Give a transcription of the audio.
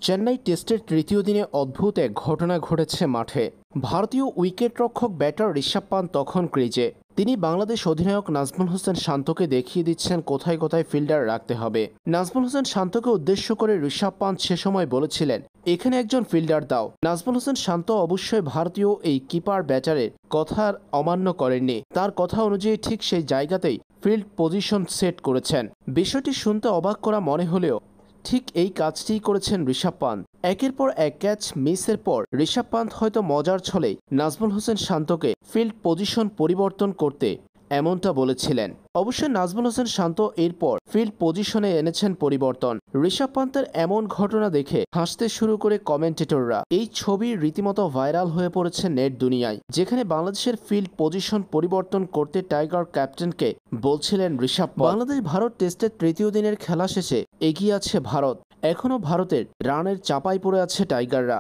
চেন্নাই টেস্টের তৃতীয় দিনে অদ্ভুত এক ঘটনা ঘটেছে মাঠে। ভারতীয় উইকেটরক্ষক ব্যাটার ঋষভ পান্ত তখন ক্রিজে। তিনি বাংলাদেশ অধিনায়ক নাজমুল হোসেন শান্তকে দেখিয়ে দিচ্ছেন কোথায় কোথায় ফিল্ডার রাখতে হবে। নাজমুল হোসেন শান্তকে উদ্দেশ্য করে ঋষভ পান্ত সে সময় বলেছিলেন, এখানে একজন ফিল্ডার দাও। নাজমুল হোসেন শান্ত অবশ্যই ভারতীয় এই কিপার ব্যাটারের কথার অমান্য করেননি। তার কথা অনুযায়ী ঠিক সেই জায়গাতেই ফিল্ড পজিশন সেট করেছেন। বিষয়টি শুনতে অবাক করা মনে হলেও ঠিক এই কাজটিই করেছেন ঋষভ পান্ত। একের পর এক ক্যাচ মিসের পর ঋষভ পান্ত হয়তো মজার ছলেই নাজমুল হোসেন শান্তকে ফিল্ড পজিশন পরিবর্তন করতে এমনটা বলেছিলেন। অবশ্য নাজমুল হোসেন শান্ত এরপর ফিল্ড পজিশনে এনেছেন পরিবর্তন। ঋষভ পান্তের এমন ঘটনা দেখে হাসতে শুরু করে কমেন্টেটররা। এই ছবি রীতিমতো ভাইরাল হয়ে পড়েছে নেট দুনিয়ায়, যেখানে বাংলাদেশের ফিল্ড পজিশন পরিবর্তন করতে টাইগার ক্যাপ্টেনকে বলছিলেন ঋষভ পান্ত। বাংলাদেশ ভারত টেস্টের তৃতীয় দিনের খেলা শেষে এগিয়ে আছে ভারত। এখনও ভারতের রানের চাপায় পড়ে আছে টাইগাররা।